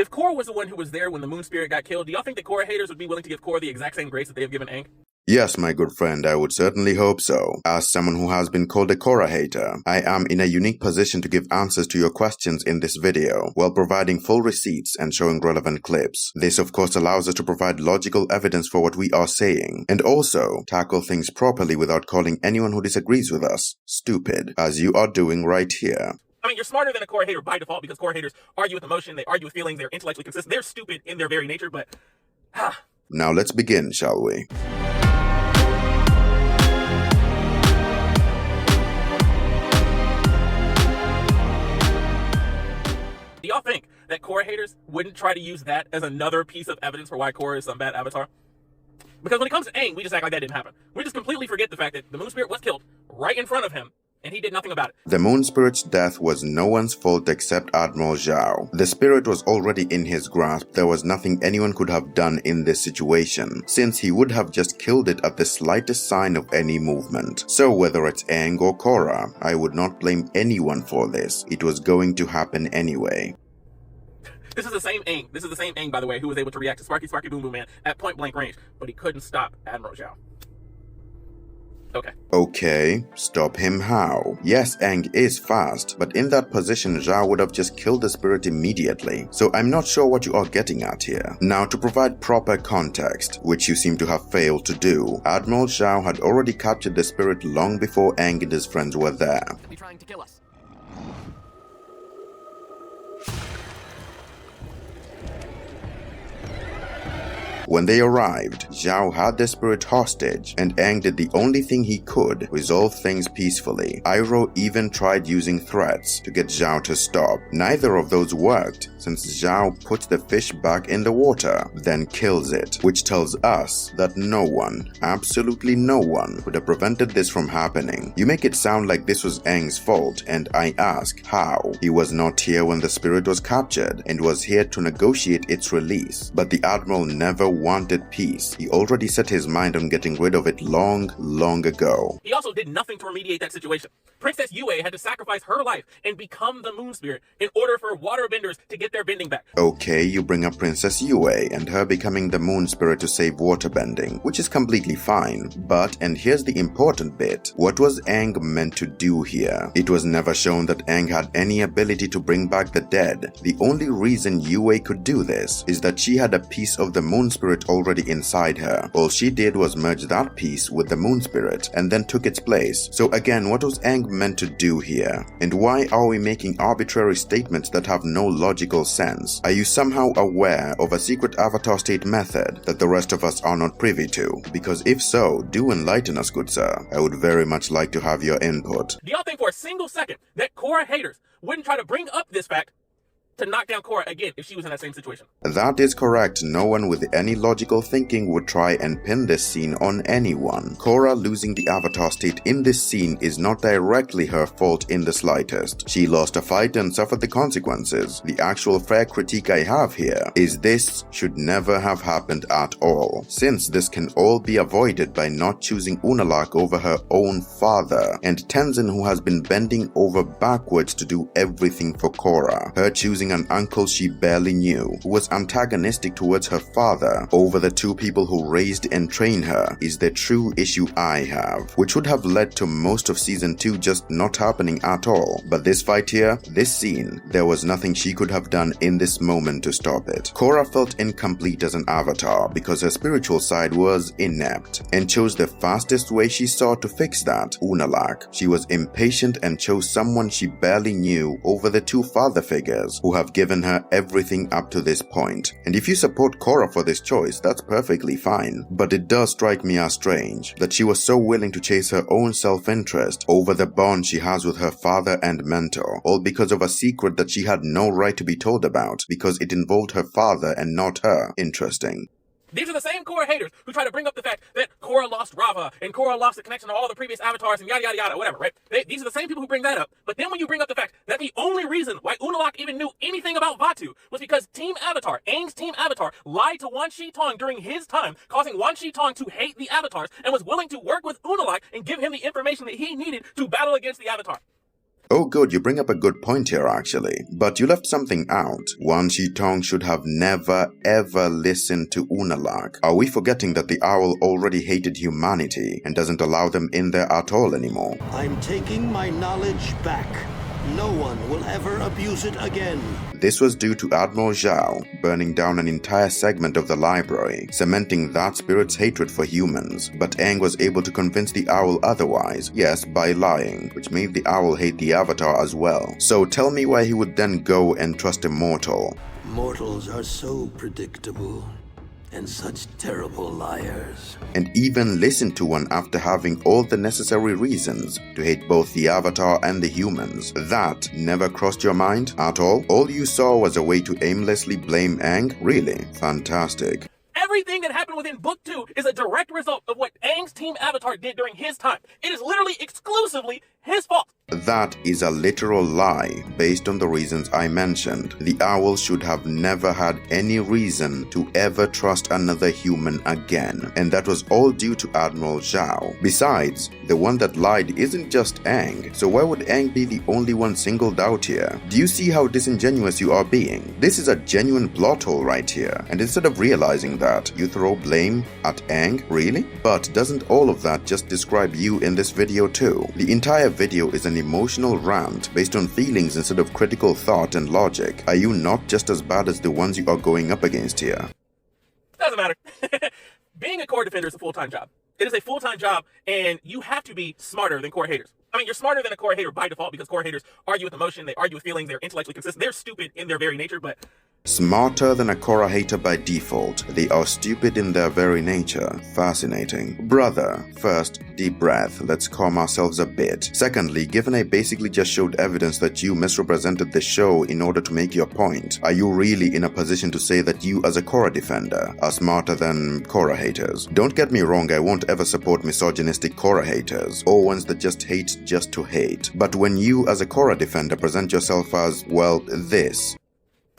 If Korra was the one who was there when the moon spirit got killed, do y'all think that Korra haters would be willing to give Korra the exact same grace that they have given Aang? Yes, my good friend, I would certainly hope so. As someone who has been called a Korra hater, I am in a unique position to give answers to your questions in this video, while providing full receipts and showing relevant clips. This of course allows us to provide logical evidence for what we are saying, and also tackle things properly without calling anyone who disagrees with us stupid, as you are doing right here. I mean, you're smarter than a Korra hater by default, because Korra haters argue with emotion, they argue with feelings, they're intellectually consistent, they're stupid in their very nature, but... Now let's begin, shall we? Do y'all think that Korra haters wouldn't try to use that as another piece of evidence for why Korra is some bad avatar? Because when it comes to Aang, we just act like that didn't happen. We just completely forget the fact that the moon spirit was killed right in front of him, and he did nothing about it. The moon spirit's death was no one's fault except Admiral Zhao. The spirit was already in his grasp. There was nothing anyone could have done in this situation, since he would have just killed it at the slightest sign of any movement. So whether it's Aang or Korra, I would not blame anyone for this. It was going to happen anyway. This is the same Aang. This is the same Aang, by the way, who was able to react to Sparky Sparky Boom Boom Man at point blank range, but he couldn't stop Admiral Zhao. Okay, stop him how? Yes, Aang is fast, but in that position Zhao would have just killed the spirit immediately, so I'm not sure what you are getting at here. Now to provide proper context, which you seem to have failed to do, Admiral Zhao had already captured the spirit long before Aang and his friends were there. Be trying to kill us. When they arrived, Zhao had the spirit hostage, and Aang did the only thing he could, resolve things peacefully. Iroh even tried using threats to get Zhao to stop. Neither of those worked, since Zhao puts the fish back in the water, then kills it, which tells us that no one, absolutely no one, could have prevented this from happening. You make it sound like this was Aang's fault, and I ask, how? He was not here when the spirit was captured, and was here to negotiate its release. But the Admiral never wanted peace. He already set his mind on getting rid of it long ago. He also did nothing to remediate that situation. Princess Yue had to sacrifice her life and become the moon spirit in order for waterbenders to get their bending back. Okay, you bring up Princess Yue and her becoming the moon spirit to save waterbending, which is completely fine. But, and here's the important bit, what was Aang meant to do here? It was never shown that Aang had any ability to bring back the dead. The only reason Yue could do this is that she had a piece of the moon spirit already inside her. All she did was merge that piece with the moon spirit and then took its place. So again, what was Aang meant to do here? And why are we making arbitrary statements that have no logical sense? Are you somehow aware of a secret avatar state method that the rest of us are not privy to? Because if so, do enlighten us, good sir. I would very much like to have your input. Do y'all think for a single second that Korra haters wouldn't try to bring up this fact to knock down Korra again if she was in that same situation? That is correct. No one with any logical thinking would try and pin this scene on anyone. Korra losing the avatar state in this scene is not directly her fault in the slightest. She lost a fight and suffered the consequences. The actual fair critique I have here is this should never have happened at all, since this can all be avoided by not choosing Unalaq over her own father, and Tenzin, who has been bending over backwards to do everything for Korra. Her choosing an uncle she barely knew, who was antagonistic towards her father, over the two people who raised and trained her, is the true issue I have, which would have led to most of season 2 just not happening at all. But this fight here, this scene, there was nothing she could have done in this moment to stop it. Korra felt incomplete as an avatar because her spiritual side was inept, and chose the fastest way she saw to fix that, Unalaq. She was impatient and chose someone she barely knew over the two father figures who have given her everything up to this point. And if you support Korra for this choice, that's perfectly fine. But it does strike me as strange that she was so willing to chase her own self-interest over the bond she has with her father and mentor, all because of a secret that she had no right to be told about, because it involved her father and not her. Interesting. These are the same Korra haters who try to bring up the fact that Korra lost Rava and Korra lost the connection to all the previous avatars and yada yada yada, whatever, right? These are the same people who bring that up. But then when you bring up the fact that the only reason why Unalaq even knew anything about Vaatu was because Team Avatar, Aang's Team Avatar, lied to Wan Shi Tong during his time, causing Wan Shi Tong to hate the avatars and was willing to work with Unalaq and give him the information that he needed to battle against the avatar. Oh good, you bring up a good point here actually. But you left something out. Wan Shi-tong should have never ever listened to Unalaq. Are we forgetting that the owl already hated humanity and doesn't allow them in there at all anymore? I'm taking my knowledge back. No one will ever abuse it again. This was due to Admiral Zhao burning down an entire segment of the library, cementing that spirit's hatred for humans. But Aang was able to convince the owl otherwise, yes, by lying, which made the owl hate the Avatar as well. So tell me why he would then go and trust a mortal. Mortals are so predictable. And such terrible liars. And even listen to one after having all the necessary reasons to hate both the Avatar and the humans. That never crossed your mind at all? All you saw was a way to aimlessly blame Aang? Really? Fantastic. Everything that happened within Book 2 is a direct result of what Aang's Team Avatar did during his time. It is literally exclusively his fault. That is a literal lie based on the reasons I mentioned. The owl should have never had any reason to ever trust another human again, and that was all due to Admiral Zhao. Besides, the one that lied isn't just Aang, so why would Aang be the only one singled out here? Do you see how disingenuous you are being? This is a genuine plot hole right here, and instead of realizing that, you throw blame at Aang? Really? But doesn't all of that just describe you in this video too? The entire video is an emotional rant based on feelings instead of critical thought and logic. Are you not just as bad as the ones you are going up against here? Doesn't matter. Being a Korra defender is a full-time job. It is a full-time job, and you have to be smarter than Korra haters. I mean, you're smarter than a Korra hater by default because Korra haters argue with emotion, they argue with feelings, they're intellectually consistent, they're stupid in their very nature, but... Smarter than a Korra hater by default. They are stupid in their very nature. Fascinating. Brother, first, deep breath. Let's calm ourselves a bit. Secondly, given I basically just showed evidence that you misrepresented the show in order to make your point, are you really in a position to say that you as a Korra defender are smarter than Korra haters? Don't get me wrong, I won't ever support misogynistic Korra haters, or ones that just hate just to hate. But when you as a Korra defender present yourself as, well, this...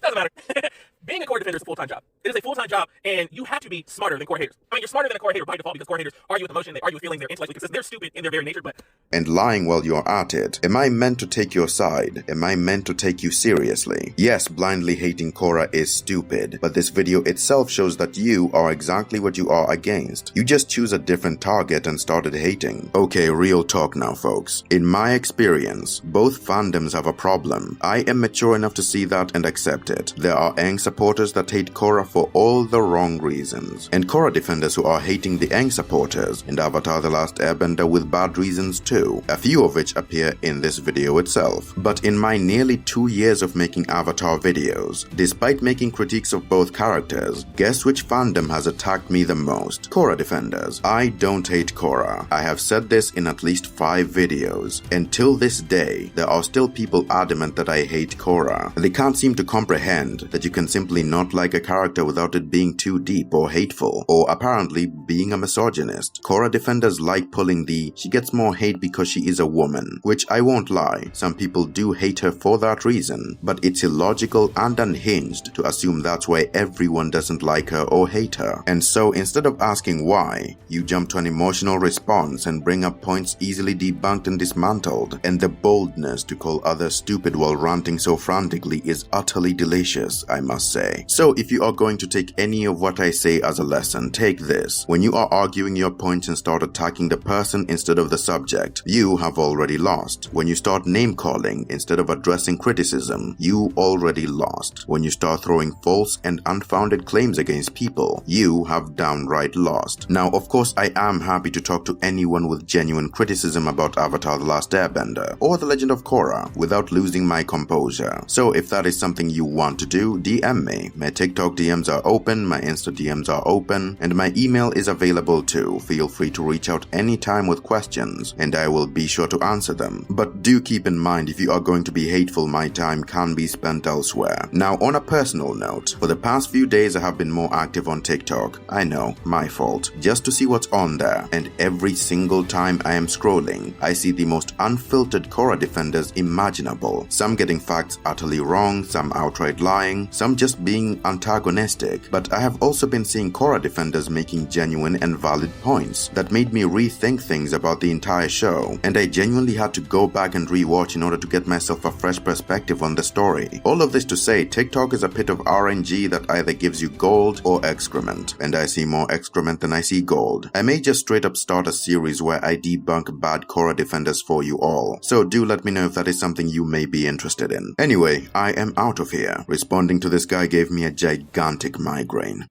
Doesn't matter. Being a Korra defender is a full-time job. It is a full-time job, and you have to be smarter than Korra haters. I mean, you're smarter than a Korra hater by default because Korra haters argue with emotion, they argue with feelings, they're intellectually consistent, they're stupid in their very nature, but... And lying while you're at it. Am I meant to take your side? Am I meant to take you seriously? Yes, blindly hating Korra is stupid, but this video itself shows that you are exactly what you are against. You just choose a different target and started hating. Okay, real talk now, folks. In my experience, both fandoms have a problem. I am mature enough to see that and accept it. There are Aang supporters that hate Korra for all the wrong reasons, and Korra defenders who are hating the Aang supporters and Avatar The Last Airbender with bad reasons too, a few of which appear in this video itself. But in my nearly 2 years of making Avatar videos, despite making critiques of both characters, guess which fandom has attacked me the most? Korra defenders. I don't hate Korra. I have said this in at least 5 videos. Until this day, there are still people adamant that I hate Korra. They can't seem to comprehend that you can simply not like a character without it being too deep or hateful, or apparently being a misogynist. Korra defenders like pulling the she gets more hate because she is a woman, which I won't lie, some people do hate her for that reason, but it's illogical and unhinged to assume that's why everyone doesn't like her or hate her. And so instead of asking why, you jump to an emotional response and bring up points easily debunked and dismantled, and the boldness to call others stupid while ranting so frantically is utterly delicious, I must say. So if you are going to take any of what I say as a lesson, take this. When you are arguing your points and start attacking the person instead of the subject, you have already lost. When you start name-calling instead of addressing criticism, you already lost. When you start throwing false and unfounded claims against people, you have downright lost. Now, of course, I am happy to talk to anyone with genuine criticism about Avatar The Last Airbender or The Legend of Korra without losing my composure. So if that is something you want to do, DM me. My TikTok DMs are open, my Insta DMs are open, and my email is available too. Feel free to reach out anytime with questions, and I will be sure to answer them. But do keep in mind, if you are going to be hateful, my time can be spent elsewhere. Now, on a personal note, for the past few days I have been more active on TikTok. I know, my fault. Just to see what's on there, and every single time I am scrolling, I see the most unfiltered Korra defenders imaginable. Some getting facts utterly wrong, some outright lying, some just being antagonistic optimistic, but I have also been seeing Korra defenders making genuine and valid points that made me rethink things about the entire show, and I genuinely had to go back and rewatch in order to get myself a fresh perspective on the story. All of this to say, TikTok is a pit of RNG that either gives you gold or excrement, and I see more excrement than I see gold. I may just straight up start a series where I debunk bad Korra defenders for you all, so do let me know if that is something you may be interested in. Anyway, I am out of here. Responding to this guy gave me a gigantic migraine.